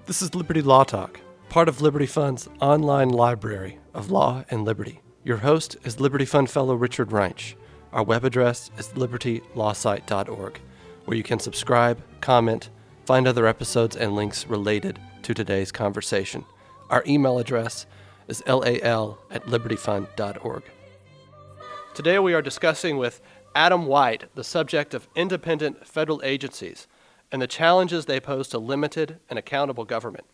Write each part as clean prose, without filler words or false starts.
This is Liberty Law Talk, part of Liberty Fund's online library of law and liberty. Your host is Liberty Fund Fellow Richard Reinsch. Our web address is libertylawsite.org, where you can subscribe, comment, find other episodes and links related to today's conversation. Our email address is lal@libertyfund.org. Today we are discussing with Adam White the subject of independent federal agencies and the challenges they pose to limited and accountable government.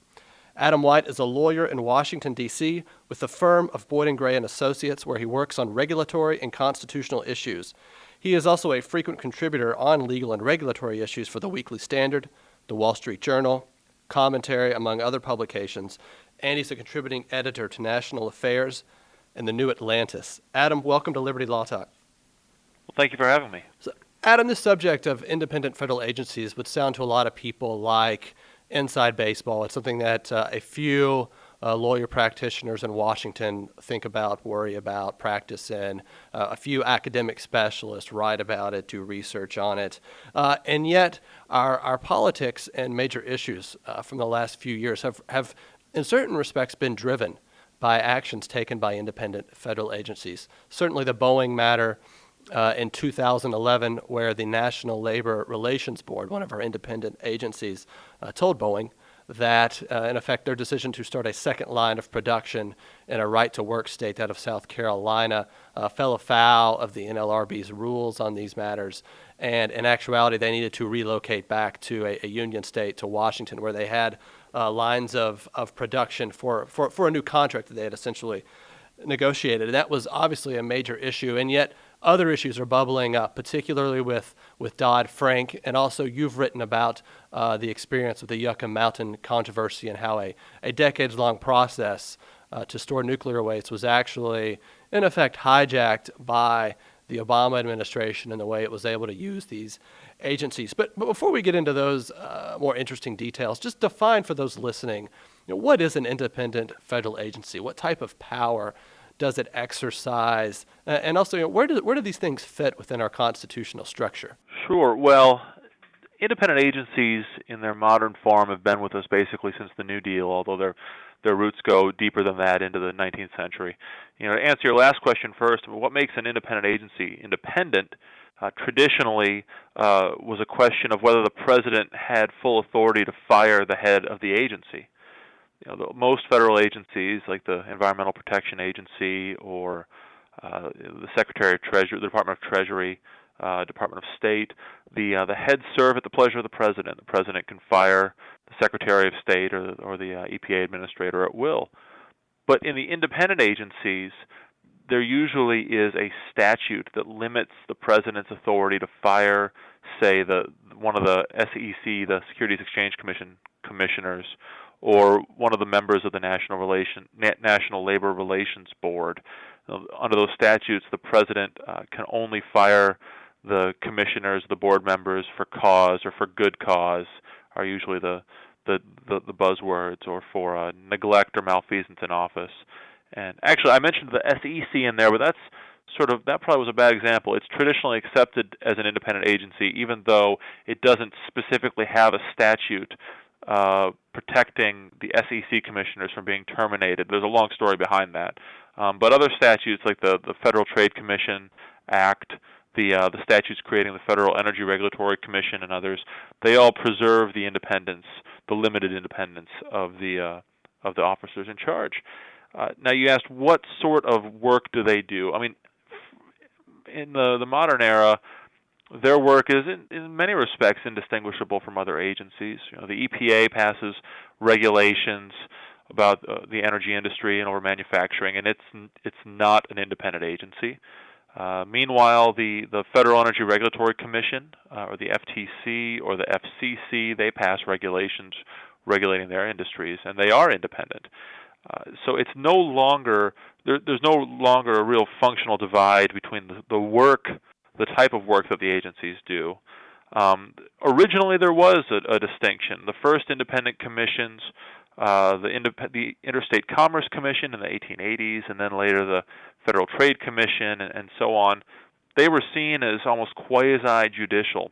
Adam White is a lawyer in Washington, D.C., with the firm of Boyden Gray and Associates, where he works on regulatory and constitutional issues. He is also a frequent contributor on legal and regulatory issues for the Weekly Standard, the Wall Street Journal, Commentary, among other publications, and he's a contributing editor to National Affairs and the New Atlantis. Adam, welcome to Liberty Law Talk. Well, thank you for having me. So, Adam, the subject of independent federal agencies would sound to a lot of people like inside baseball. It's something that a few lawyer practitioners in Washington think about, worry about, practice in. A few academic specialists write about it, do research on it. And yet our politics and major issues from the last few years have in certain respects been driven by actions taken by independent federal agencies. Certainly the Boeing matter in 2011, where the National Labor Relations Board, one of our independent agencies, told Boeing that, in effect, their decision to start a second line of production in a right-to-work state out of South Carolina fell afoul of the NLRB's rules on these matters. And in actuality, they needed to relocate back to a union state, to Washington, where they had lines of production for a new contract that they had essentially negotiated. And that was obviously a major issue, and yet other issues are bubbling up, particularly with Dodd-Frank, and also you've written about the experience with the Yucca Mountain controversy and how a decades-long process to store nuclear waste was actually, in effect, hijacked by the Obama administration and the way it was able to use these agencies. But before we get into those more interesting details, just define for those listening, what is an independent federal agency? What type of power does it exercise? And also, where do these things fit within our constitutional structure? Sure. Well, independent agencies in their modern form have been with us basically since the New Deal, although their roots go deeper than that into the 19th century. To answer your last question first, what makes an independent agency independent traditionally was a question of whether the president had full authority to fire the head of the agency. Most federal agencies, like the Environmental Protection Agency or the Secretary of Treasury, the Department of Treasury, Department of State, the heads serve at the pleasure of the president. The president can fire the Secretary of State or the EPA administrator at will. But in the independent agencies, there usually is a statute that limits the president's authority to fire, say, one of the SEC, the Securities Exchange Commission commissioners, or one of the members of the National Labor Relations Board. Under those statutes, the president can only fire the commissioners, the board members, for cause or for good cause, are usually the buzzwords, or for neglect or malfeasance in office. And actually, I mentioned the SEC in there, but that probably was a bad example. It's traditionally accepted as an independent agency, even though it doesn't specifically have a statute protecting the SEC commissioners from being terminated. There's a long story behind that. But other statutes, like the Federal Trade Commission Act, the statutes creating the Federal Energy Regulatory Commission, and others, they all preserve the independence, the limited independence of the officers in charge. Now, you asked what sort of work do they do? I mean, in the modern era, their work is, in many respects, indistinguishable from other agencies. The EPA passes regulations about the energy industry and over manufacturing, and it's not an independent agency. Meanwhile, the Federal Energy Regulatory Commission, or the FTC, or the FCC, they pass regulations regulating their industries, and they are independent. So it's no longer there's no longer a real functional divide between the type of work that the agencies do. Originally, there was a distinction. The first independent commissions, the Interstate Commerce Commission in the 1880s, and then later the Federal Trade Commission, and so on, they were seen as almost quasi-judicial.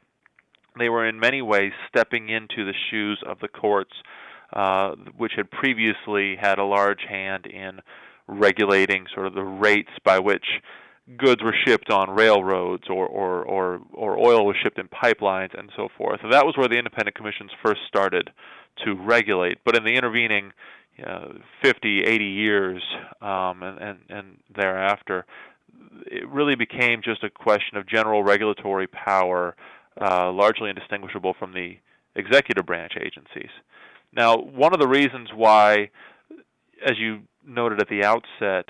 They were in many ways stepping into the shoes of the courts which had previously had a large hand in regulating sort of the rates by which goods were shipped on railroads or oil was shipped in pipelines and so forth. So that was where the independent commissions first started to regulate. But in the intervening 50, 80 years and thereafter, it really became just a question of general regulatory power, largely indistinguishable from the executive branch agencies. Now, one of the reasons why, as you noted at the outset,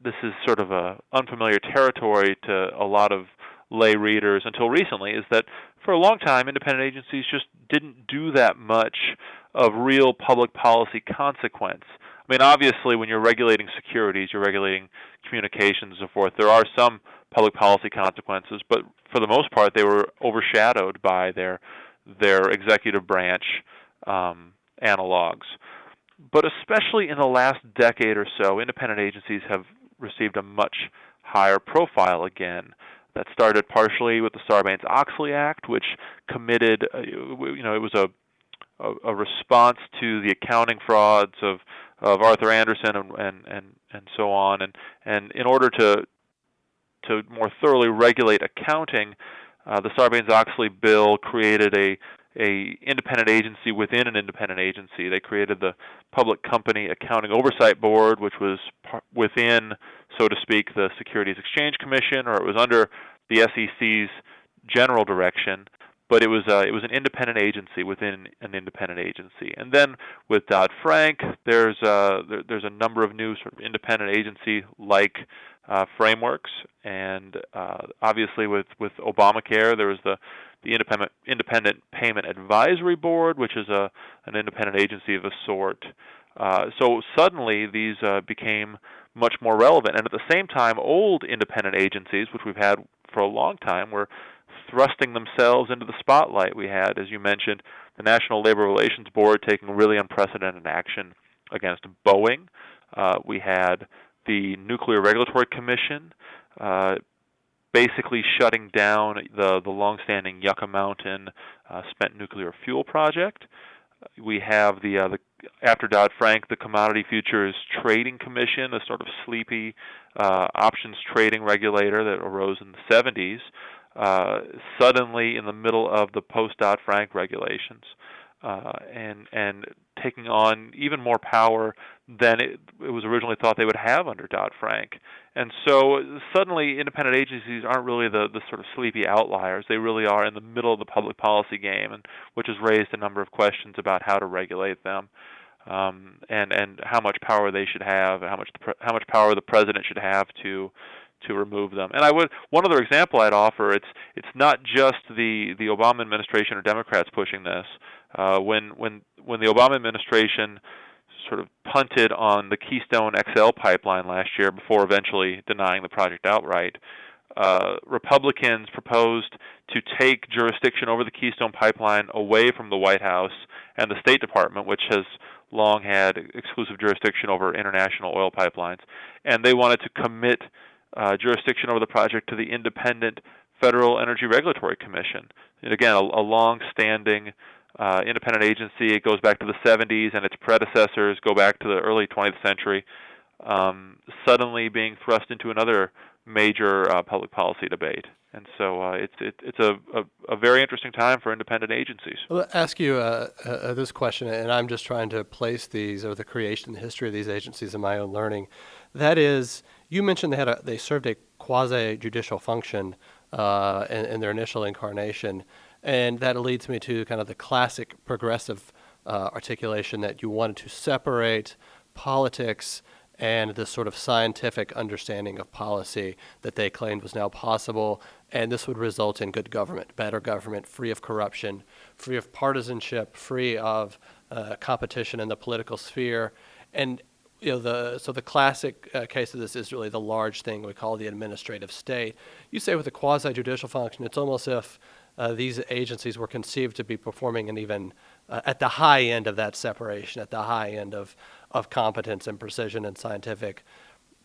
this is sort of a unfamiliar territory to a lot of lay readers until recently, is that for a long time independent agencies just didn't do that much of real public policy consequence. I mean, obviously, when you're regulating securities, you're regulating communications and so forth, there are some public policy consequences, but for the most part, they were overshadowed by their executive branch analogs. But especially in the last decade or so, independent agencies have received a much higher profile again. That started partially with the Sarbanes-Oxley Act, which committed, it was a response to the accounting frauds of Arthur Andersen and so on, and in order to more thoroughly regulate accounting, the Sarbanes-Oxley bill created a independent agency within an independent agency. They created the Public Company Accounting Oversight Board, which was within, so to speak, the Securities Exchange Commission, or it was under the SEC's general direction. But it was an independent agency within an independent agency. And then with Dodd-Frank, there's a number of new sort of independent agency-like frameworks, and obviously with Obamacare, there was the Independent Payment Advisory Board, which is an independent agency of a sort. So suddenly these became much more relevant, and at the same time, old independent agencies, which we've had for a long time, were thrusting themselves into the spotlight. We had, as you mentioned, the National Labor Relations Board taking really unprecedented action against Boeing. We had the Nuclear Regulatory Commission basically shutting down the longstanding Yucca Mountain spent nuclear fuel project. We have the after Dodd-Frank, the Commodity Futures Trading Commission, a sort of sleepy options trading regulator that arose in the 70s. Suddenly in the middle of the post-Dodd-Frank regulations, and taking on even more power than it was originally thought they would have under Dodd-Frank. And so suddenly independent agencies aren't really the sort of sleepy outliers. They really are in the middle of the public policy game, and which has raised a number of questions about how to regulate them, and how much power they should have, how much power the president should have to remove them. And one other example I'd offer, it's not just the Obama administration or Democrats pushing this. When the Obama administration sort of punted on the Keystone XL pipeline last year before eventually denying the project outright, Republicans proposed to take jurisdiction over the Keystone pipeline away from the White House and the State Department, which has long had exclusive jurisdiction over international oil pipelines. And they wanted to commit jurisdiction over the project to the Independent Federal Energy Regulatory Commission. And again, a long-standing independent agency. It goes back to the 70s, and its predecessors go back to the early 20th century, suddenly being thrust into another major public policy debate. And so it's a very interesting time for independent agencies. I'll ask you this question, and I'm just trying to place these, or the creation and history of these agencies in my own learning. That is, you mentioned they served a quasi-judicial function in their initial incarnation, and that leads me to kind of the classic progressive articulation that you wanted to separate politics and this sort of scientific understanding of policy that they claimed was now possible, and this would result in good government, better government, free of corruption, free of partisanship, free of competition in the political sphere. And the classic case of this is really the large thing we call the administrative state. You say with a quasi-judicial function, it's almost if these agencies were conceived to be performing an even at the high end of that separation, at the high end of competence and precision and scientific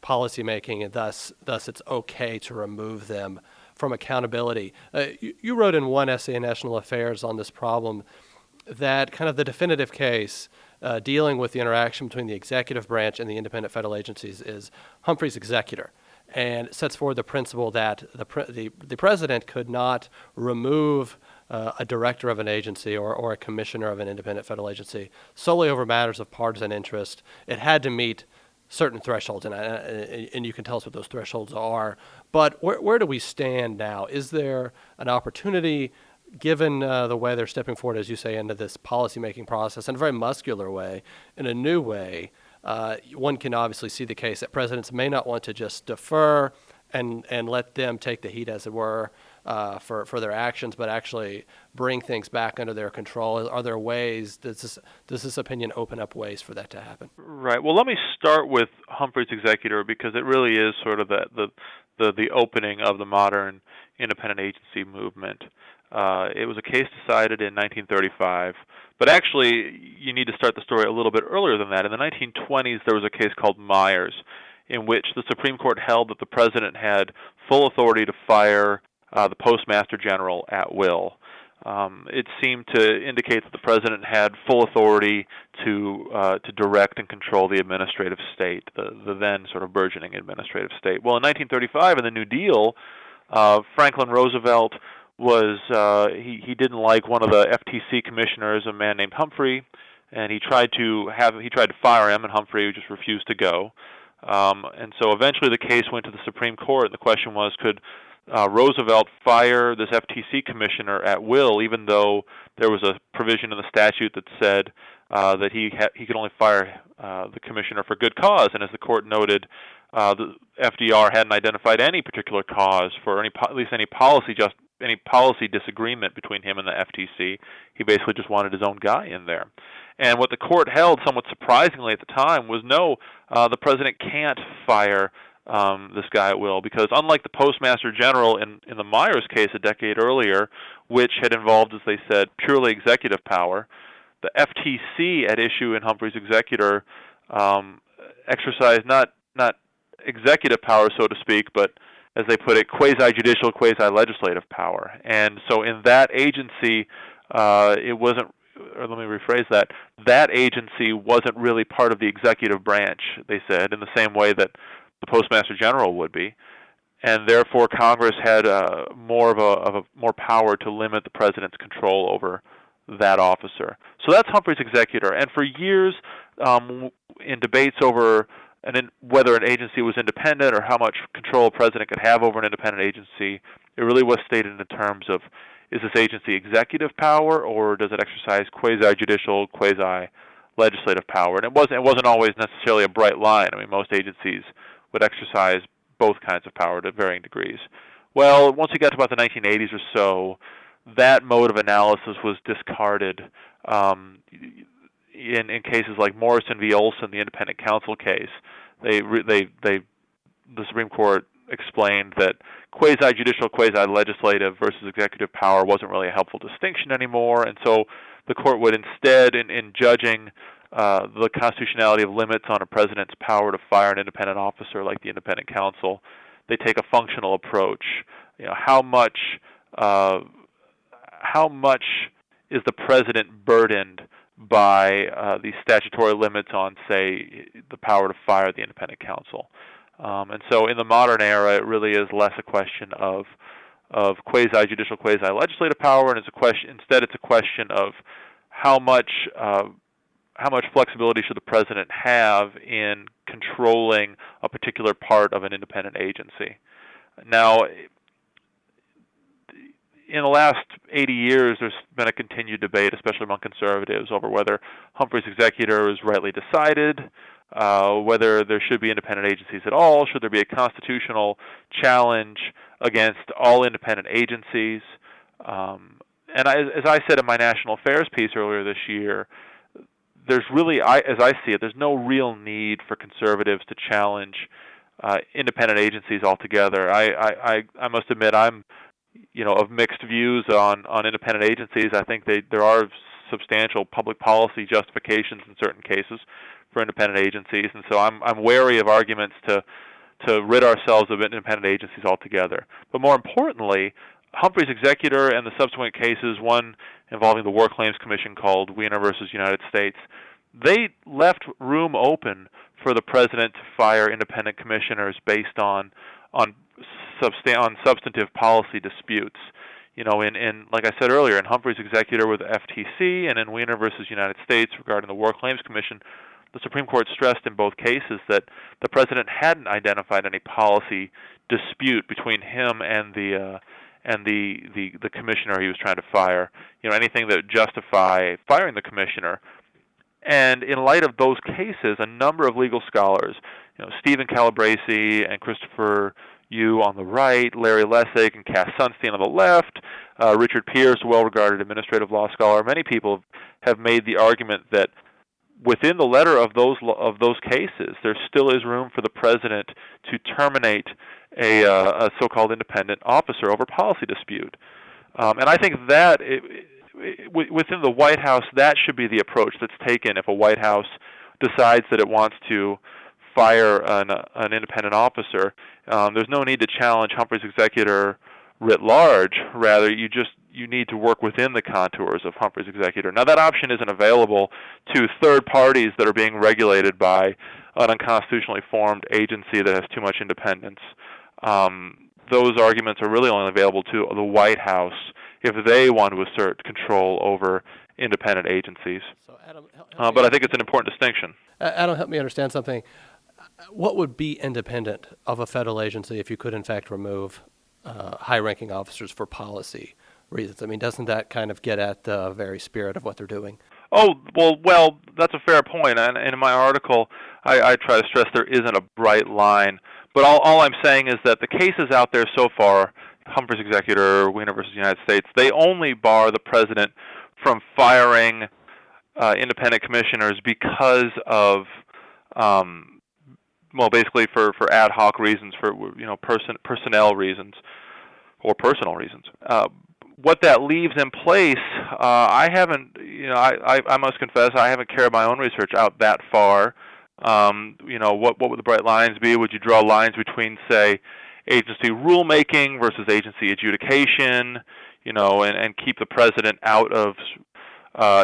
policymaking, and thus it's okay to remove them from accountability. You wrote in one essay in National Affairs on this problem that kind of the definitive case dealing with the interaction between the executive branch and the independent federal agencies is Humphrey's executor, and sets forward the principle that the president could not remove a director of an agency or a commissioner of an independent federal agency solely over matters of partisan interest. It had to meet certain thresholds, and you can tell us what those thresholds are. But where do we stand now? Is there an opportunity, given the way they're stepping forward, as you say, into this policymaking process in a very muscular way, in a new way? One can obviously see the case that presidents may not want to just defer and let them take the heat, as it were, for their actions, but actually bring things back under their control. Are there ways, does this opinion open up ways for that to happen? Right. Well, let me start with Humphrey's executor, because it really is sort of the opening of the modern independent agency movement. It was a case decided in 1935, but actually you need to start the story a little bit earlier than that. In the 1920s, there was a case called Myers, in which the Supreme Court held that the president had full authority to fire the Postmaster General at will. It seemed to indicate that the president had full authority to direct and control the administrative state, the then sort of burgeoning administrative state. Well, in 1935, in the New Deal, Franklin Roosevelt he didn't like one of the FTC commissioners, a man named Humphrey, and he tried to fire him, and Humphrey just refused to go. And so eventually the case went to the Supreme Court, and the question was, could Roosevelt fire this FTC commissioner at will, even though there was a provision in the statute that said that he could only fire the commissioner for good cause? And as the court noted, the FDR hadn't identified any particular cause for at least any policy disagreement between him and the FTC. He basically just wanted his own guy in there. And what the court held, somewhat surprisingly at the time, was no, the president can't fire this guy at will, because unlike the Postmaster General in the Myers case a decade earlier, which had involved, as they said, purely executive power, the FTC at issue in Humphrey's executor exercised not executive power, so to speak, but, as they put it, quasi-judicial, quasi-legislative power. And so in that agency, it wasn't, or let me rephrase that, that agency wasn't really part of the executive branch, they said, in the same way that the Postmaster General would be, and therefore Congress had more power to limit the president's control over that officer. So that's Humphrey's executor. And for years, in debates over whether an agency was independent or how much control a president could have over an independent agency, it really was stated in terms of, is this agency executive power, or does it exercise quasi-judicial, quasi-legislative power? And it wasn't always necessarily a bright line. I mean, most agencies would exercise both kinds of power to varying degrees. Well, once we got to about the 1980s or so, that mode of analysis was discarded in cases like Morrison v. Olson, the independent counsel case. The Supreme Court explained that quasi-judicial, quasi-legislative versus executive power wasn't really a helpful distinction anymore, and so the court would instead, in judging the constitutionality of limits on a president's power to fire an independent officer like the independent counsel, they take a functional approach. You know, how much is the president burdened by these statutory limits on, say, the power to fire the independent counsel? And so in the modern era, it really is less a question of quasi-judicial, quasi-legislative power, and instead it's a question of how much flexibility should the president have in controlling a particular part of an independent agency. Now, in the last 80 years, there's been a continued debate, especially among conservatives, over whether Humphrey's executor is rightly decided, whether there should be independent agencies at all, should there be a constitutional challenge against all independent agencies. And as I said in my national affairs piece earlier this year, there's really, as I see it, there's no real need for conservatives to challenge independent agencies altogether. I must admit I'm of mixed views on independent agencies. I think there are substantial public policy justifications in certain cases for independent agencies, and so I'm wary of arguments to rid ourselves of independent agencies altogether. But more importantly, Humphrey's executor and the subsequent cases, one involving the War Claims Commission called Weiner versus United States, they left room open for the president to fire independent commissioners based on substantive policy disputes. In like I said earlier, in Humphrey's executor with the FTC and in Weiner versus United States regarding the War Claims Commission, the Supreme Court stressed in both cases that the president hadn't identified any policy dispute between him and the commissioner he was trying to fire. Anything that would justify firing the commissioner. And in light of those cases, a number of legal scholars, Stephen Calabresi and Christopher Yu on the right, Larry Lessig and Cass Sunstein on the left, Richard Pierce, a well-regarded administrative law scholar, many people have made the argument that within the letter of those cases, there still is room for the president to terminate a so-called independent officer over policy dispute. And I think that within the White House, that should be the approach that's taken if a White House decides that it wants to fire an independent officer. There's no need to challenge Humphrey's executor writ large. Rather, you need to work within the contours of Humphrey's executor. Now, that option isn't available to third parties that are being regulated by an unconstitutionally formed agency that has too much independence. Those arguments are really only available to the White House if they want to assert control over independent agencies. So, Adam, but I think it's an important distinction. Adam, help me understand something. What would be independent of a federal agency if you could, in fact, remove high-ranking officers for policy reasons? I mean, doesn't that kind of get at the very spirit of what they're doing? Oh, well, that's a fair point. And in my article, I try to stress there isn't a bright line. But all I'm saying is that the cases out there so far, Humphrey's executor, Weiner versus United States, they only bar the president from firing independent commissioners because of, basically for ad hoc reasons, for personnel reasons or personal reasons. What that leaves in place, I haven't, I must confess, I haven't carried my own research out that far. What would the bright lines be? Would you draw lines between, say, agency rulemaking versus agency adjudication, and keep the president out of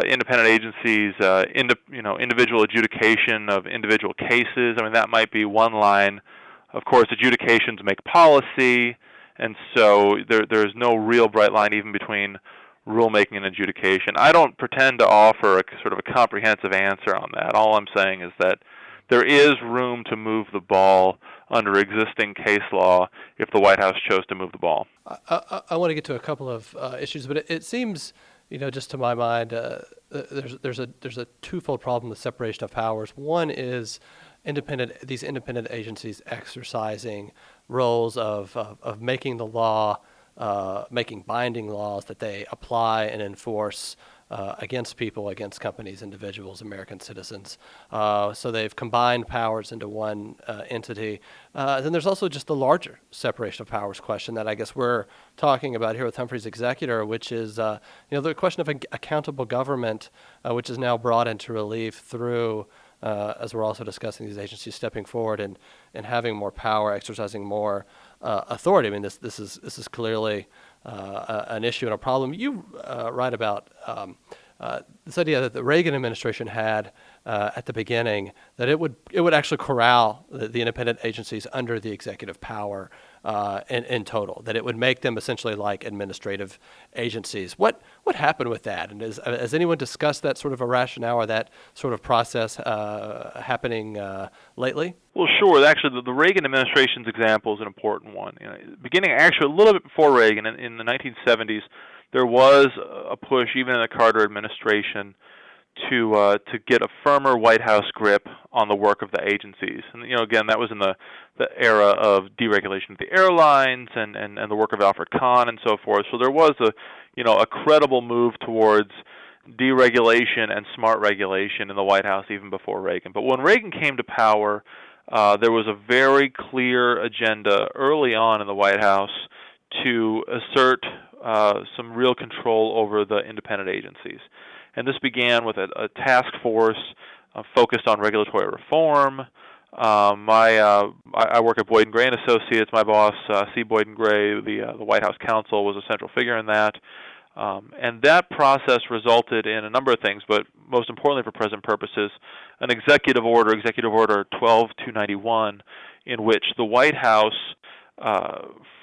independent agencies, individual adjudication of individual cases? I mean, that might be one line. Of course, adjudications make policy, and so there's no real bright line even between rulemaking and adjudication. I don't pretend to offer a sort of a comprehensive answer on that. All I'm saying is that there is room to move the ball under existing case law if the White House chose to move the ball. I want to get to a couple of issues, but it seems, just to my mind, there's a twofold problem with separation of powers. One is these independent agencies exercising roles of making the law, making binding laws that they apply and enforce against people, against companies, individuals, American citizens. So they've combined powers into one entity. Then there's also just the larger separation of powers question that I guess we're talking about here with Humphrey's executor, which is the question of accountable government, which is now brought into relief through, as we're also discussing, these agencies stepping forward and having more power, exercising more authority. I mean, this is clearly an issue and a problem. You write about this idea that the Reagan administration had at the beginning, that it would actually corral the independent agencies under the executive power in total, that it would make them essentially like administrative agencies. What happened with that? And has anyone discussed that sort of a rationale or that sort of process happening lately? Well, sure. Actually, the Reagan administration's example is an important one. Beginning actually a little bit before Reagan, in the 1970s, there was a push, even in the Carter administration, to get a firmer White House grip on the work of the agencies. And again, that was in the era of deregulation of the airlines and the work of Alfred Kahn and so forth. So there was a credible move towards deregulation and smart regulation in the White House even before Reagan. But when Reagan came to power, there was a very clear agenda early on in the White House to assert some real control over the independent agencies. And this began with a task force focused on regulatory reform, I work at Boyden Gray and Associates. My boss, C. Boyden Gray, the White House counsel, was a central figure in that. And that process resulted in a number of things, but most importantly for present purposes, an Executive Order 12291, in which the White House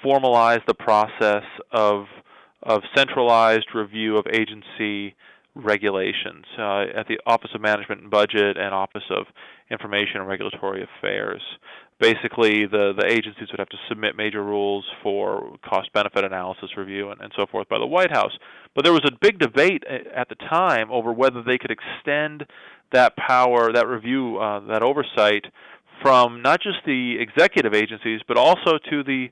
formalized the process of centralized review of agency regulations at the Office of Management and Budget and Office of Information and Regulatory Affairs. Basically, the agencies would have to submit major rules for cost-benefit analysis review and so forth by the White House. But there was a big debate at the time over whether they could extend that power, that review, that oversight from not just the executive agencies, but also to the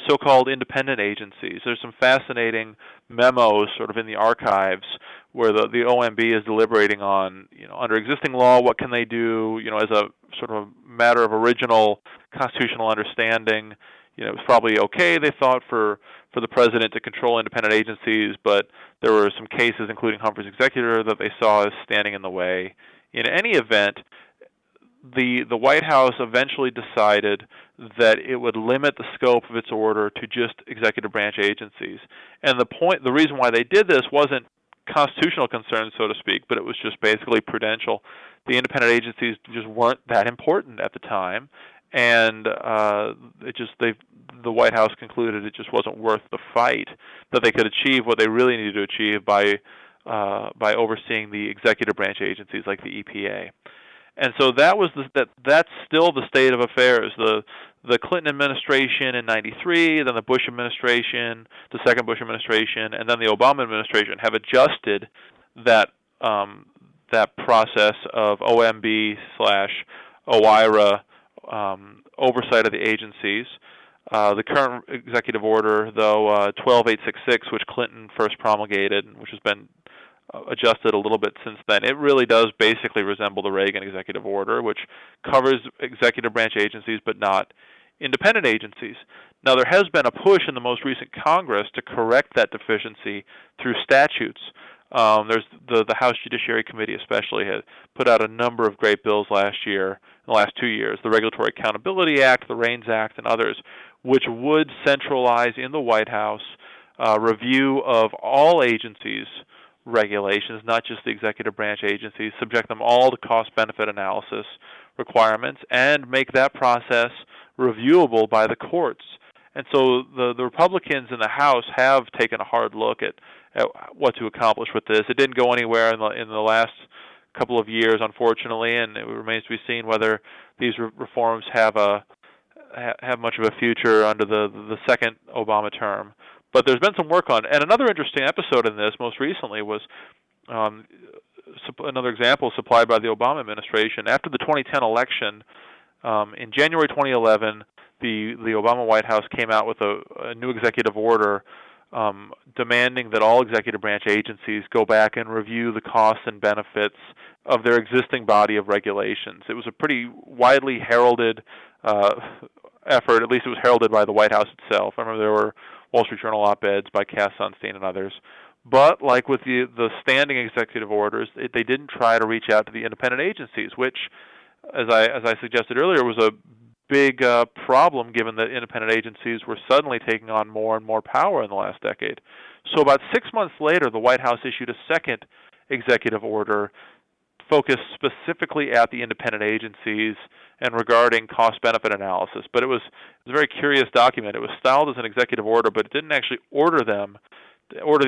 so-called independent agencies. There's some fascinating memos sort of in the archives where the OMB is deliberating on, under existing law, what can they do, as a sort of matter of original constitutional understanding. It was probably okay, they thought, for the president to control independent agencies, but there were some cases, including Humphrey's executor, that they saw as standing in the way. In any event, the White House eventually decided that it would limit the scope of its order to just executive branch agencies. And the reason why they did this wasn't constitutional concerns, so to speak, but it was just basically prudential. The independent agencies just weren't that important at the time, and the White House concluded it just wasn't worth the fight, that they could achieve what they really needed to achieve by overseeing the executive branch agencies like the EPA. And so that's still the state of affairs. The Clinton administration in '93, then the Bush administration, the second Bush administration, and then the Obama administration have adjusted that process of OMB/OIRA oversight of the agencies. The current executive order, though, 12866, which Clinton first promulgated, which has been adjusted a little bit since then, it really does basically resemble the Reagan executive order, which covers executive branch agencies but not independent agencies. Now, there has been a push in the most recent Congress to correct that deficiency through statutes. There's the House Judiciary Committee especially has put out a number of great bills in the last 2 years, the Regulatory Accountability Act, the REINS Act, and others, which would centralize in the White House review of all agencies' regulations, not just the executive branch agencies, subject them all to cost-benefit analysis requirements, and make that process reviewable by the courts. And so the Republicans in the House have taken a hard look at what to accomplish with this. It didn't go anywhere in the last couple of years, unfortunately, and it remains to be seen whether these reforms have much of a future under the second Obama term. But there's been some work on it. And another interesting episode in this most recently was another example supplied by the Obama administration. After the 2010 election, in January 2011, the Obama White House came out with a new executive order demanding that all executive branch agencies go back and review the costs and benefits of their existing body of regulations. It was a pretty widely heralded effort. At least it was heralded by the White House itself. I remember there were Wall Street Journal op-eds by Cass Sunstein and others. But like with the standing executive orders, they didn't try to reach out to the independent agencies, which, as I suggested earlier, was a big problem given that independent agencies were suddenly taking on more and more power in the last decade. So about 6 months later, the White House issued a second executive order focused specifically at the independent agencies and regarding cost-benefit analysis. But it was a very curious document. It was styled as an executive order, but it didn't actually order the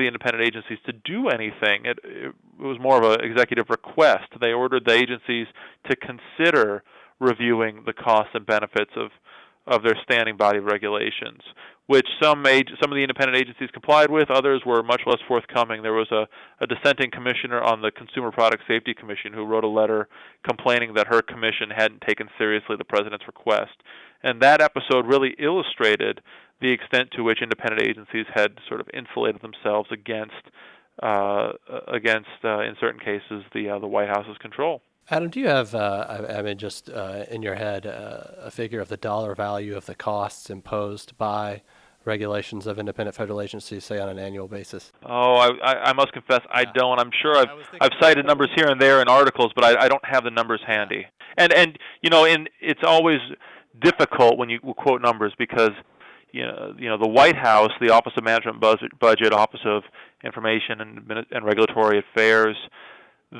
independent agencies to do anything. It was more of an executive request. They ordered the agencies to consider reviewing the costs and benefits of their standing body of regulations, which some of the independent agencies complied with. Others were much less forthcoming. There was a dissenting commissioner on the Consumer Product Safety Commission who wrote a letter complaining that her commission hadn't taken seriously the president's request. And that episode really illustrated the extent to which independent agencies had sort of insulated themselves against in certain cases, the White House's control. Adam, do you have, in your head, a figure of the dollar value of the costs imposed by regulations of independent federal agencies, say, on an annual basis? Oh, I must confess I Yeah. don't. I'm sure I was I've thinking cited numbers here and there in articles, but I don't have the numbers yeah. handy. And it's always difficult when you quote numbers because the White House, the Office of Management Budget, Office of Information and Regulatory Affairs,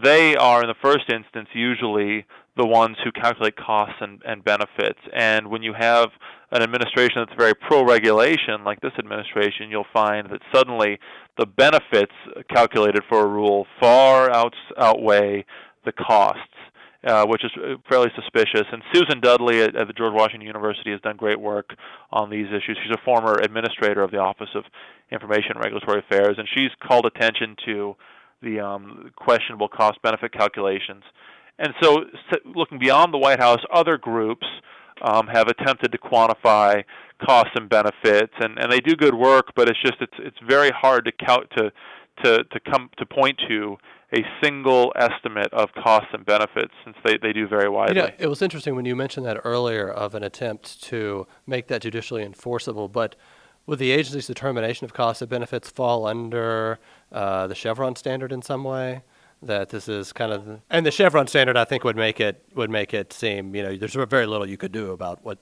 they are in the first instance usually the ones who calculate costs and benefits. And when you have an administration that's very pro-regulation, like this administration, you'll find that suddenly the benefits calculated for a rule far outweigh the costs, which is fairly suspicious. And Susan Dudley at the George Washington University has done great work on these issues. She's a former administrator of the Office of Information and Regulatory Affairs, and she's called attention to the questionable cost-benefit calculations. And so, looking beyond the White House, other groups have attempted to quantify costs and benefits, and they do good work. But it's very hard to point to a single estimate of costs and benefits, since they do vary widely. It was interesting when you mentioned that earlier of an attempt to make that judicially enforceable, but would the agency's determination of costs and benefits fall under the Chevron standard in some way? That this is kind of, and the Chevron standard, I think, would make it seem, there's very little you could do about what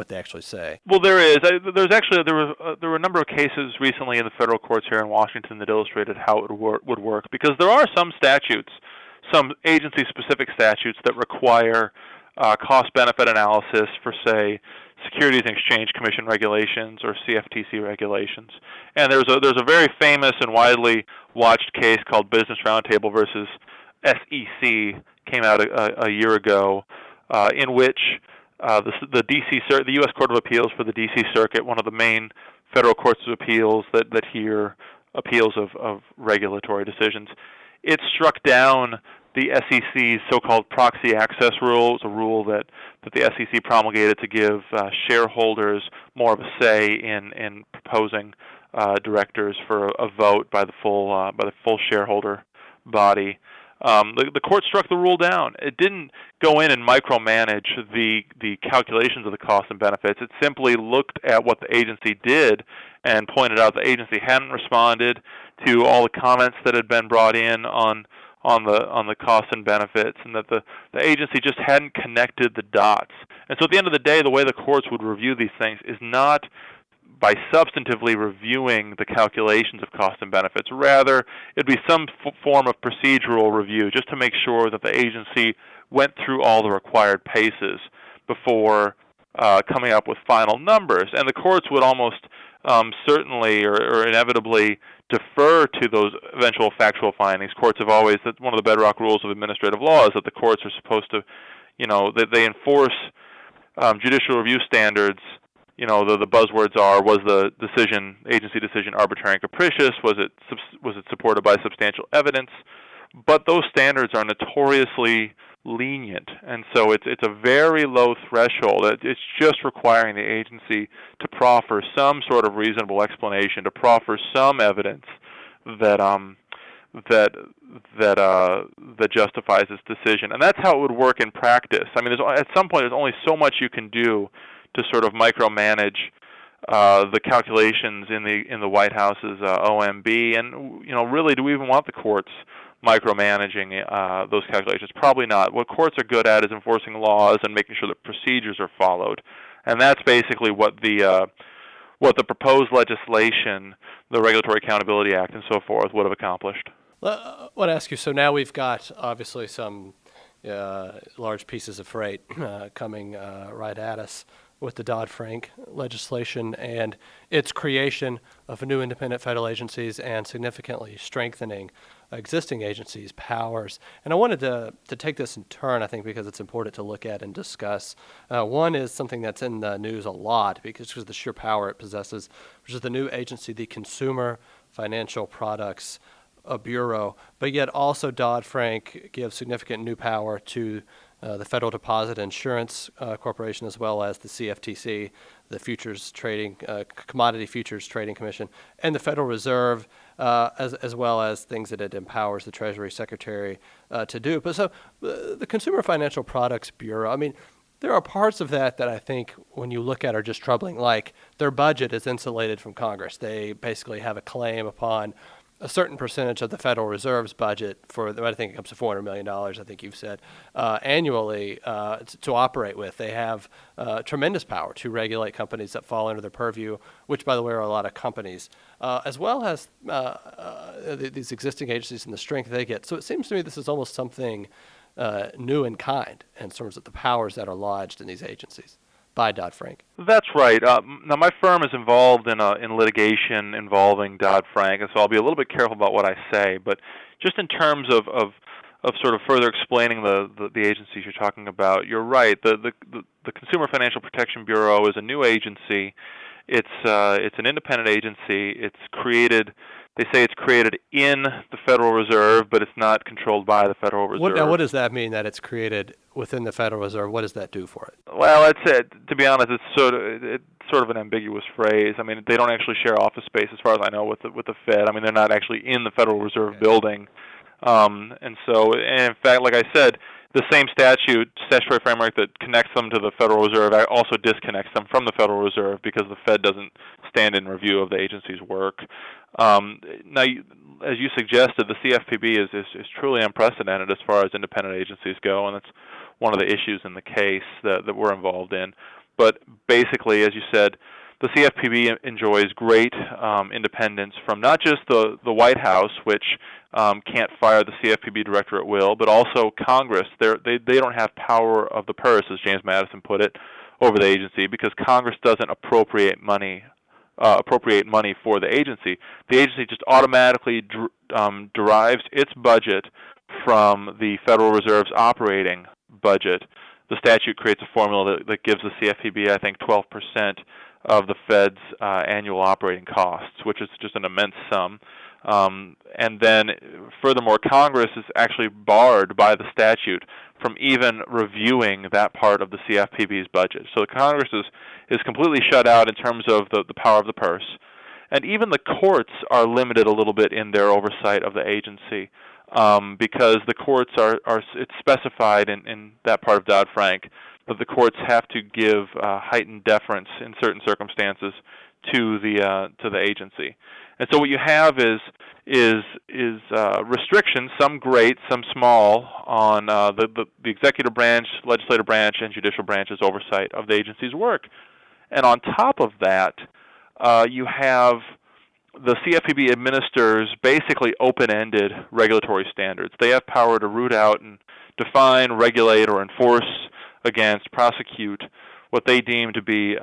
they actually say. Well, there is. There were a number of cases recently in the federal courts here in Washington that illustrated how it would work, because there are some statutes, some agency-specific statutes that require cost-benefit analysis for, say, Securities and Exchange Commission regulations or CFTC regulations. And there's a very famous and widely watched case called Business Roundtable versus SEC, came out a year ago, in which the U.S. Court of Appeals for the D.C. Circuit, one of the main federal courts of appeals that hear appeals of regulatory decisions, it struck down the SEC's so-called proxy access rule. It's a rule that the SEC promulgated to give shareholders more of a say in proposing directors for a vote by the full shareholder body. The court struck the rule down. It didn't go in and micromanage the calculations of the costs and benefits. It simply looked at what the agency did and pointed out the agency hadn't responded to all the comments that had been brought in on the costs and benefits, and that the agency just hadn't connected the dots. And so at the end of the day, the way the courts would review these things is not by substantively reviewing the calculations of costs and benefits. Rather, it'd be some form of procedural review just to make sure that the agency went through all the required paces before coming up with final numbers. And the courts would almost certainly or inevitably defer to those eventual factual findings. Courts have always, that's one of the bedrock rules of administrative law, is that the courts are supposed to, that they enforce judicial review standards. The buzzwords are: was the agency decision arbitrary and capricious? Was it supported by substantial evidence? But those standards are notoriously lenient, and so it's a very low threshold. It's just requiring the agency to proffer some sort of reasonable explanation, to proffer some evidence that justifies its decision, and that's how it would work in practice. I mean, at some point, there's only so much you can do to sort of micromanage the calculations in the White House's OMB, and really, do we even want the courts micromanaging those calculations? Probably not. What courts are good at is enforcing laws and making sure that procedures are followed, and that's basically what the proposed legislation, the Regulatory Accountability Act, and so forth, would have accomplished. I want to ask you. So now we've got obviously some large pieces of freight coming right at us with the Dodd-Frank legislation and its creation of new independent federal agencies and significantly strengthening existing agencies' powers. And I wanted to take this in turn, I think, because it's important to look at and discuss. One is something that's in the news a lot because of the sheer power it possesses, which is the new agency, the Consumer Financial Products Bureau. But yet also Dodd-Frank gives significant new power to the Federal Deposit Insurance Corporation, as well as the CFTC, the Commodity Futures Trading Commission, and the Federal Reserve, as well as things that it empowers the Treasury Secretary to do. But so the Consumer Financial Products Bureau, I mean, There are parts of that I think when you look at are just troubling. Like their budget is insulated from Congress. They basically have a claim upon a certain percentage of the Federal Reserve's budget for, I think it comes to $400 million, I think you've said, annually to operate with. They have tremendous power to regulate companies that fall under their purview, which, by the way, are a lot of companies, as well as these existing agencies and the strength they get. So it seems to me this is almost something new in kind in terms of the powers that are lodged in these agencies by Dodd-Frank. That's right. Now, my firm is involved in litigation involving Dodd-Frank, and so I'll be a little bit careful about what I say. But just in terms of sort of further explaining the agencies you're talking about, you're right. The Consumer Financial Protection Bureau is a new agency. It's an independent agency. It's created. They say it's created in the Federal Reserve, but it's not controlled by the Federal Reserve. Now, what does that mean, that it's created within the Federal Reserve? What does that do for it? Well, I'd say, to be honest, it's sort of an ambiguous phrase. I mean, they don't actually share office space, as far as I know, with the Fed. I mean, they're not actually in the Federal Reserve building, and in fact, like I said, the same statutory framework that connects them to the Federal Reserve also disconnects them from the Federal Reserve because the Fed doesn't stand in review of the agency's work. Now, as you suggested, the CFPB is truly unprecedented as far as independent agencies go, and that's one of the issues in the case that we're involved in. But basically, as you said, the CFPB enjoys great independence from not just the White House, which can't fire the CFPB director at will, but also Congress. They don't have power of the purse, as James Madison put it, over the agency, because Congress doesn't appropriate money for the agency. The agency just automatically derives its budget from the Federal Reserve's operating budget. The statute creates a formula that gives the CFPB, I think, 12% of the Fed's annual operating costs, which is just an immense sum. And then, furthermore, Congress is actually barred by the statute from even reviewing that part of the CFPB's budget. So Congress is completely shut out in terms of the power of the purse. And even the courts are limited a little bit in their oversight of the agency, because the courts it's specified in that part of Dodd-Frank that the courts have to give heightened deference in certain circumstances to the agency. And so what you have is restrictions, some great, some small, on the executive branch, legislative branch, and judicial branch's oversight of the agency's work. And on top of that, you have the CFPB administers basically open-ended regulatory standards. They have power to root out and define, regulate, or enforce against, prosecute what they deem to be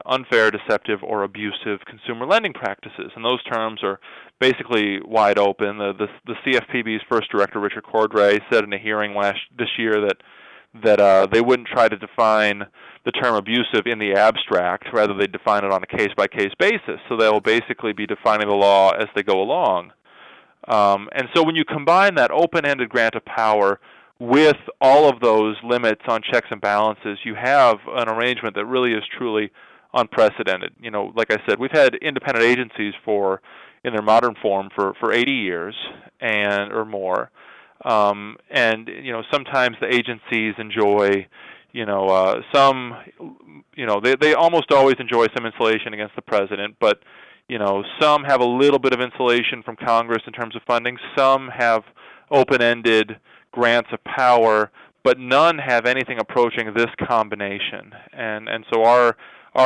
unfair, deceptive, or abusive consumer lending practices. And those terms are basically wide open. The CFPB's first director, Richard Cordray, said in a hearing this year that they wouldn't try to define the term abusive in the abstract. Rather, they define it on a case-by-case basis. So they'll basically be defining the law as they go along. And so when you combine that open-ended grant of power with all of those limits on checks and balances, you have an arrangement that really is truly unprecedented. You know, like I said, we've had independent agencies in their modern form for 80 years or more. And sometimes the agencies enjoy, they almost always enjoy some insulation against the president, but some have a little bit of insulation from Congress in terms of funding. Some have open-ended grants of power, but none have anything approaching this combination. And so our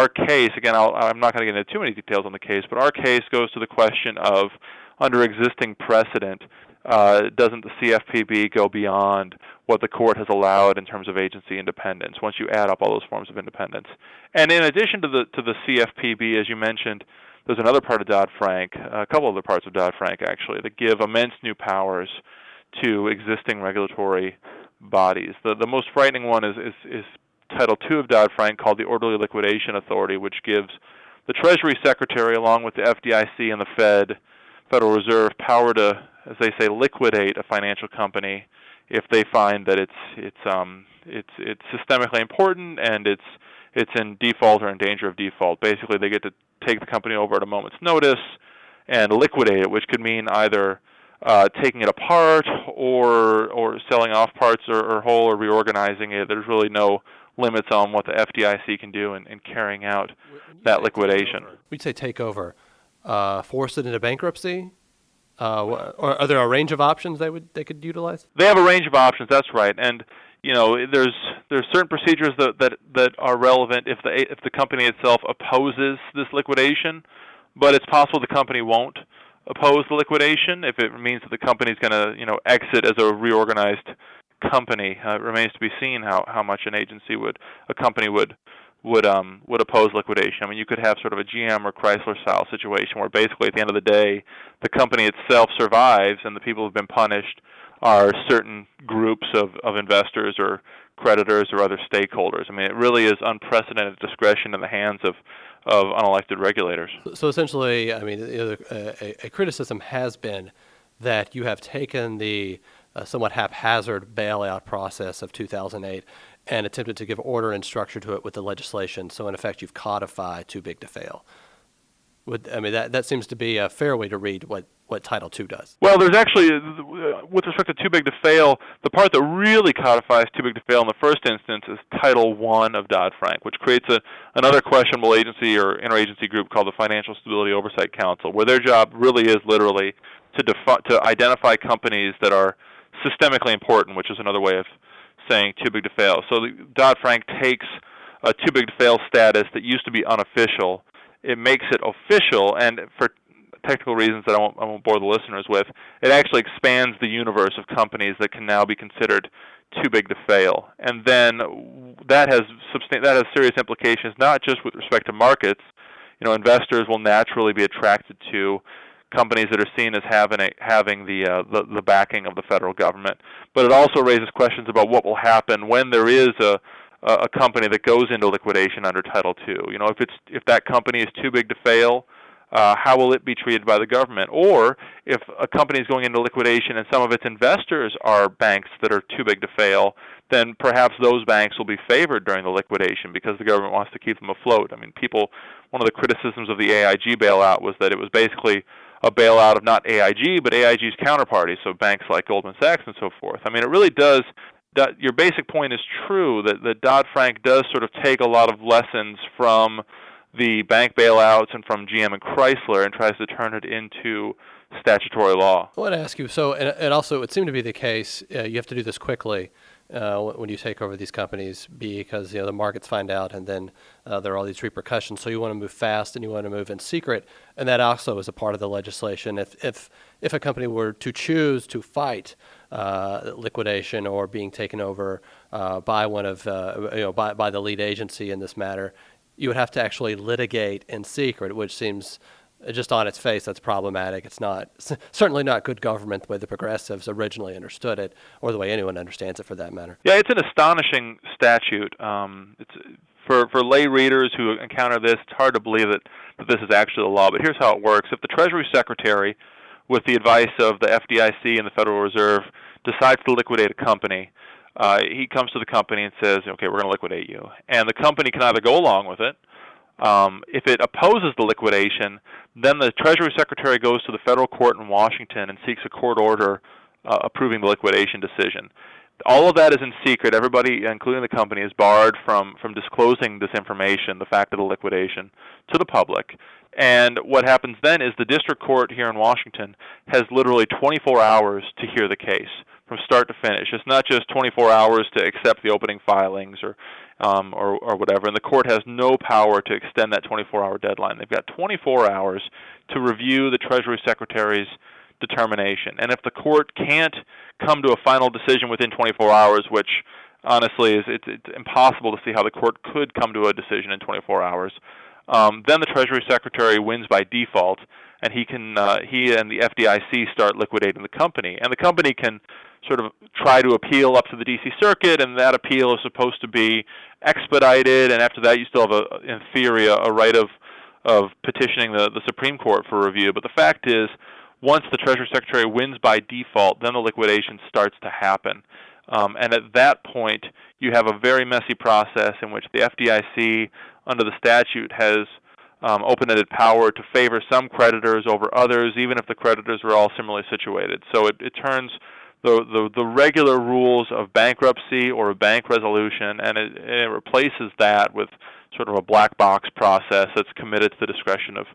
case, again, I'm not going to get into too many details on the case, but our case goes to the question of, under existing precedent, doesn't the CFPB go beyond what the court has allowed in terms of agency independence once you add up all those forms of independence? And in addition to the CFPB, as you mentioned, there's another part of Dodd-Frank, a couple other parts of Dodd-Frank actually, that give immense new powers to existing regulatory bodies. The most frightening one is Title II of Dodd-Frank, called the Orderly Liquidation Authority, which gives the Treasury Secretary, along with the FDIC and the Federal Reserve, power to, as they say, liquidate a financial company if they find that it's systemically important and it's in default or in danger of default. Basically, they get to take the company over at a moment's notice and liquidate it, which could mean either taking it apart or selling off parts or whole or reorganizing it. There's really no limits on what the FDIC can do in carrying out When you that say liquidation. takeover, we'd say takeover, force it into bankruptcy, or are there a range of options they could utilize? They have a range of options. That's right, and there's certain procedures that are relevant if the company itself opposes this liquidation, but it's possible the company won't oppose the liquidation if it means that the company is going to exit as a reorganized company. It remains to be seen how much a company would oppose liquidation. I mean, you could have sort of a GM or Chrysler style situation where basically at the end of the day, the company itself survives and the people who've been punished are certain groups of investors or creditors or other stakeholders. I mean, it really is unprecedented discretion in the hands of unelected regulators. So essentially, I mean, a criticism has been that you have taken the somewhat haphazard bailout process of 2008 and attempted to give order and structure to it with the legislation. So in effect, you've codified too big to fail. That seems to be a fair way to read what Title II does. Well, there's actually, with respect to too big to fail, the part that really codifies too big to fail in the first instance is Title I of Dodd-Frank, which creates another questionable agency or interagency group called the Financial Stability Oversight Council, where their job really is literally to identify companies that are systemically important, which is another way of saying too big to fail. So Dodd-Frank takes a too big to fail status that used to be unofficial. It makes it official, and for technical reasons that I won't bore the listeners with, it actually expands the universe of companies that can now be considered too big to fail. And then that has serious implications, not just with respect to markets. Investors will naturally be attracted to companies that are seen as having the backing of the federal government. But it also raises questions about what will happen when there is a company that goes into liquidation under Title II. If that company is too big to fail, how will it be treated by the government? Or if a company is going into liquidation and some of its investors are banks that are too big to fail, then perhaps those banks will be favored during the liquidation because the government wants to keep them afloat. I mean, one of the criticisms of the AIG bailout was that it was basically a bailout of not AIG, but AIG's counterparties, so banks like Goldman Sachs and so forth. I mean, it really does. Your basic point is true that Dodd-Frank does sort of take a lot of lessons from the bank bailouts and from GM and Chrysler and tries to turn it into statutory law. I want to ask you, so, and also it would seem to be the case, you have to do this quickly when you take over these companies because the markets find out and then there are all these repercussions. So you want to move fast and you want to move in secret, and that also is a part of the legislation. If a company were to choose to fight liquidation or being taken over by one of by the lead agency in this matter, you would have to actually litigate in secret, which seems just on its face that's problematic. It's certainly not good government the way the progressives originally understood it, or the way anyone understands it for that matter. Yeah, it's an astonishing statute. It's for lay readers who encounter this, it's hard to believe that this is actually the law. But here's how it works: if the Treasury Secretary, with the advice of the FDIC and the Federal Reserve, decides to liquidate a company, he comes to the company and says, "Okay, we're going to liquidate you," and the company can either go along with it. If it opposes the liquidation, then the Treasury Secretary goes to the federal court in Washington and seeks a court order approving the liquidation decision. All of that is in secret. Everybody, including the company, is barred from disclosing this information, the fact of the liquidation, to the public. And what happens then is the district court here in Washington has literally 24 hours to hear the case from start to finish. It's not just 24 hours to accept the opening filings or whatever, and the court has no power to extend that 24-hour deadline. They've got 24 hours to review the Treasury Secretary's determination. And if the court can't come to a final decision within 24 hours, which honestly it's impossible to see how the court could come to a decision in 24 hours, then the Treasury Secretary wins by default, and he and the FDIC start liquidating the company. And the company can sort of try to appeal up to the D.C. Circuit, and that appeal is supposed to be expedited, and after that you still have, in theory, a right of petitioning the Supreme Court for review. But the fact is, once the Treasury Secretary wins by default, then the liquidation starts to happen. And at that point, you have a very messy process in which the FDIC, under the statute, has open-ended power to favor some creditors over others, even if the creditors are all similarly situated. So it turns the regular rules of bankruptcy or a bank resolution, and it replaces that with sort of a black box process that's committed to the discretion of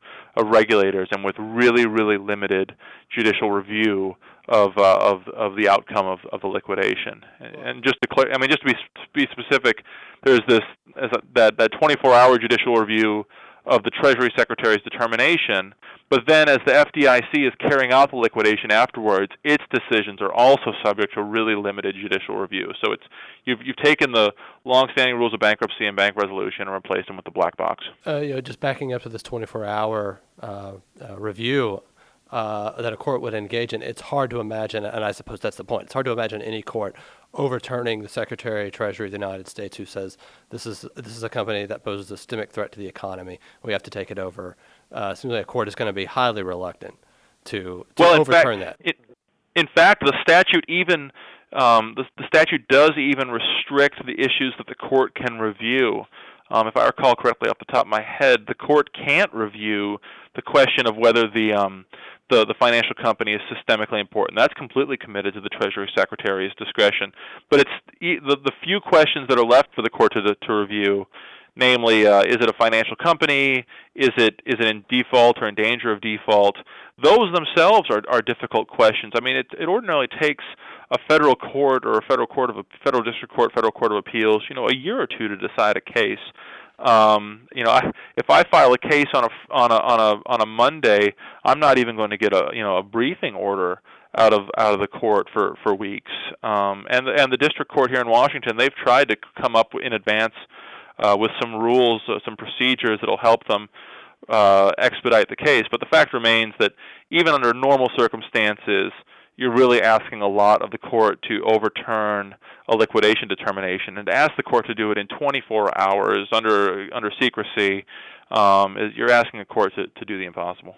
regulators and with really, really limited judicial review of the outcome of the liquidation. And just to just to be specific, there's that 24-hour judicial review of the Treasury Secretary's determination, but then as the FDIC is carrying out the liquidation afterwards, its decisions are also subject to really limited judicial review. So you've taken the long-standing rules of bankruptcy and bank resolution and replaced them with the black box. Just backing up to this 24-hour review that a court would engage in, it's hard to imagine, and I suppose that's the point, it's hard to imagine any court overturning the Secretary of Treasury of the United States who says this is a company that poses a systemic threat to the economy. We have to take it over. Seems like a court is going to be highly reluctant to overturn that. In fact, the statute even the statute does even restrict the issues that the court can review. If I recall correctly off the top of my head, the court can't review the question of whether the financial company is systemically important. That's completely committed to the Treasury Secretary's discretion. But it's the few questions that are left for the court to review, namely, is it a financial company? Is it in default or in danger of default? Those themselves are difficult questions. I mean, it ordinarily takes a federal court or a federal district court, federal court of appeals, a year or two to decide a case. If I file a case on a Monday, I'm not even going to get a briefing order out of the court for weeks. And the district court here in Washington, they've tried to come up in advance with some rules, some procedures that'll help them expedite the case. But the fact remains that even under normal circumstances, you're really asking a lot of the court to overturn a liquidation determination, and to ask the court to do it in 24 hours under secrecy, you're asking a court to do the impossible.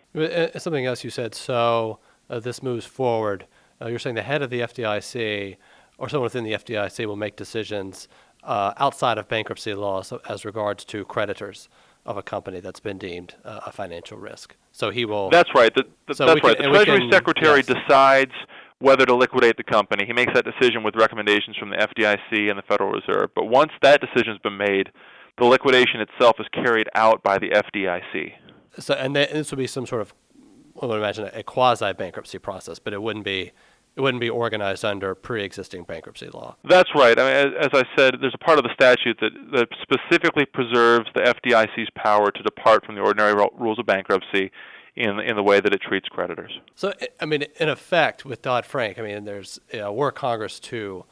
Something else you said. So this moves forward. You're saying the head of the FDIC or someone within the FDIC will make decisions outside of bankruptcy law as regards to creditors of a company that's been deemed a financial risk. So he will. That's right. That's right. The Treasury Secretary decides whether to liquidate the company. He makes that decision with recommendations from the FDIC and the Federal Reserve. But once that decision has been made, the liquidation itself is carried out by the FDIC. So, and this would be some sort of, I would imagine, a quasi-bankruptcy process, but it wouldn't be organized under pre-existing bankruptcy law. That's right. I mean, as I said, there's a part of the statute that specifically preserves the FDIC's power to depart from the ordinary rules of bankruptcy in the way that it treats creditors. So, I mean, in effect, with Dodd-Frank, I mean, there's were Congress to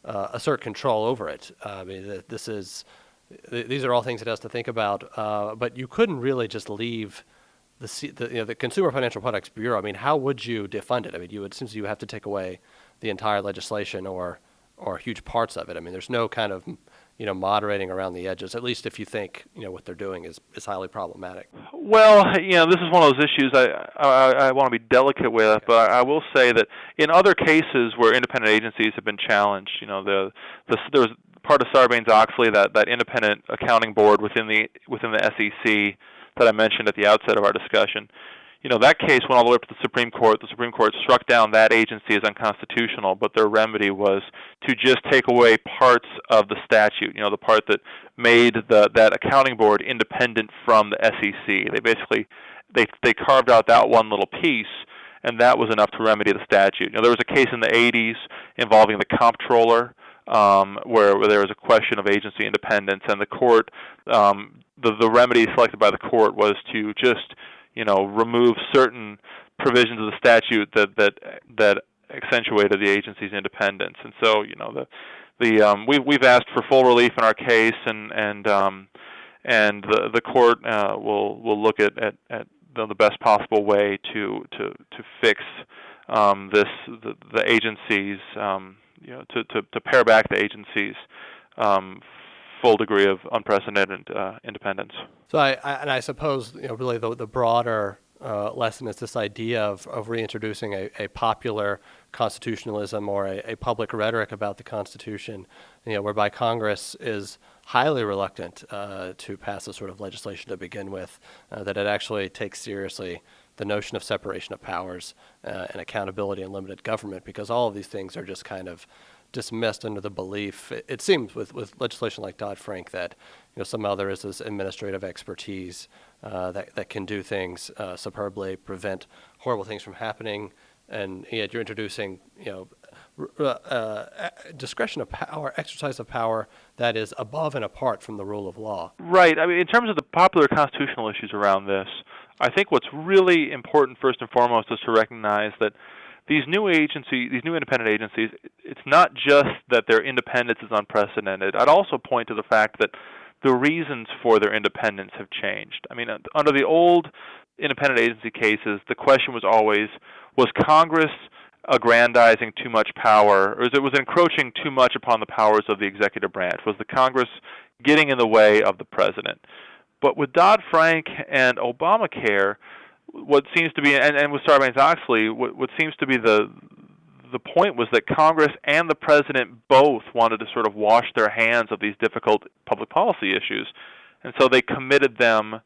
assert control over it. I mean, these are all things it has to think about. But you couldn't really just leave the Consumer Financial Products Bureau. I mean, how would you defund it? I mean, it seems you have to take away the entire legislation or huge parts of it. I mean, there's no kind of moderating around the edges. At least if you think what they're doing is highly problematic. Well, this is one of those issues I want to be delicate with, but I will say that in other cases where independent agencies have been challenged, there was part of Sarbanes-Oxley, that independent accounting board within the SEC that I mentioned at the outset of our discussion. That case went all the way up to the Supreme Court. The Supreme Court struck down that agency as unconstitutional, but their remedy was to just take away parts of the statute, the part that made that accounting board independent from the SEC. They basically they carved out that one little piece, and that was enough to remedy the statute. There was a case in the 80s involving the comptroller, where there was a question of agency independence, and the court, the remedy selected by the court was to just remove certain provisions of the statute that accentuated the agency's independence. And so, we've asked for full relief in our case, and the court will look at the best possible way to fix the agency's to pare back the agency's full degree of unprecedented independence. So I suppose really the broader lesson is this idea of reintroducing a popular constitutionalism or a public rhetoric about the Constitution, whereby Congress is highly reluctant to pass this sort of legislation to begin with, that it actually takes seriously the notion of separation of powers and accountability and limited government, because all of these things are just kind of dismissed under the belief, it seems, with legislation like Dodd-Frank, that somehow there is this administrative expertise that can do things superbly, prevent horrible things from happening, and yet you're introducing discretion of power, exercise of power that is above and apart from the rule of law. Right. I mean, in terms of the popular constitutional issues around this, I think what's really important first and foremost is to recognize that these new independent agencies, it's not just that their independence is unprecedented. I'd also point to the fact that the reasons for their independence have changed. I mean, under the old independent agency cases, the question was always, was Congress aggrandizing too much power, or was it encroaching too much upon the powers of the executive branch? Was the Congress getting in the way of the president? But with Dodd-Frank and Obamacare, what seems to be, and with Sarbanes-Oxley, what seems to be the point was that Congress and the president both wanted to sort of wash their hands of these difficult public policy issues, and so they committed them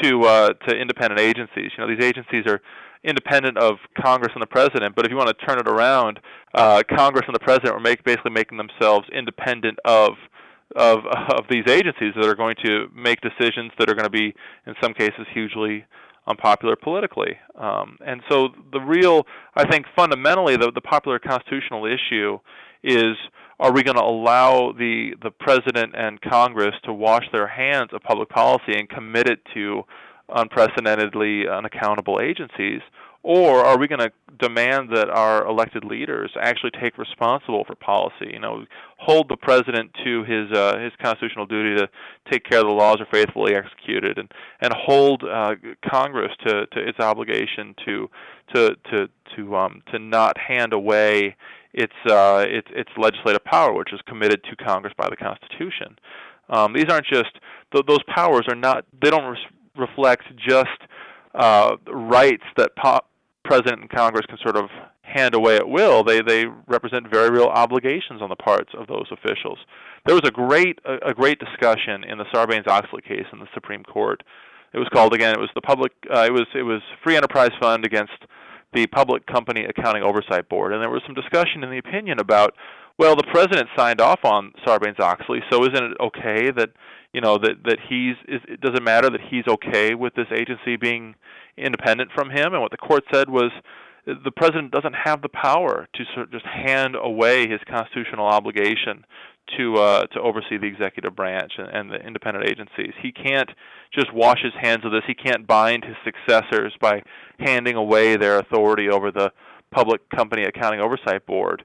to independent agencies. These agencies are independent of Congress and the president, but if you want to turn it around, Congress and the president were basically making themselves independent of these agencies that are going to make decisions that are going to be, in some cases, hugely unpopular politically. And so I think fundamentally, the popular constitutional issue is, are we going to allow the president and Congress to wash their hands of public policy and commit it to unprecedentedly unaccountable agencies, or are we going to demand that our elected leaders actually take responsible for policy? Hold the president to his constitutional duty to take care the laws are faithfully executed, and hold Congress to its obligation to not hand away its legislative power, which is committed to Congress by the Constitution. These aren't just those powers are not. They don't reflect just rights that President and Congress can sort of hand away at will. They represent very real obligations on the parts of those officials. There was a great discussion in the Sarbanes-Oxley case in the Supreme Court. It was called, again, it was the public. It was Free Enterprise Fund against the Public Company Accounting Oversight Board, and there was some discussion in the opinion about, well, the president signed off on Sarbanes-Oxley, so isn't it okay that it doesn't matter that he's okay with this agency being independent from him? And what the court said was, the president doesn't have the power to sort of just hand away his constitutional obligation to oversee the executive branch and the independent agencies. He can't just wash his hands of this. He can't bind his successors by handing away their authority over the Public Company Accounting Oversight Board.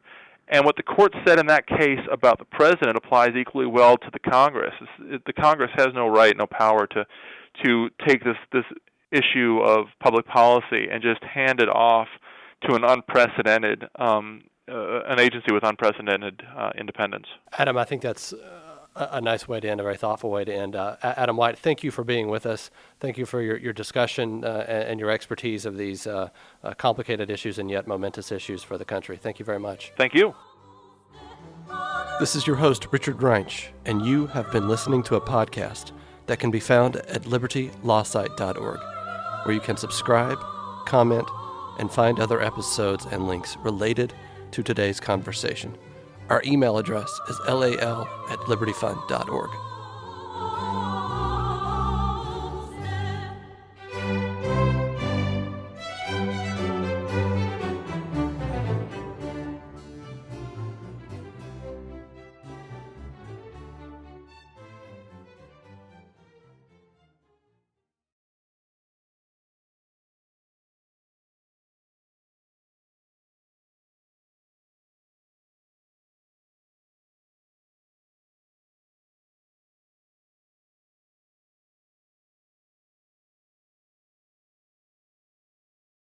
And what the court said in that case about the president applies equally well to the Congress. The Congress has no right, no power to take this issue of public policy and just hand it off to an unprecedented an agency with unprecedented independence. Adam, I think that's a nice way to end, a very thoughtful way to end. Adam White, thank you for being with us. Thank you for your discussion and your expertise of these complicated issues and yet momentous issues for the country. Thank you very much. Thank you. This is your host, Richard Greinch, and you have been listening to a podcast that can be found at libertylawsite.org, where you can subscribe, comment, and find other episodes and links related to today's conversation. Our email address is lal@libertyfund.org.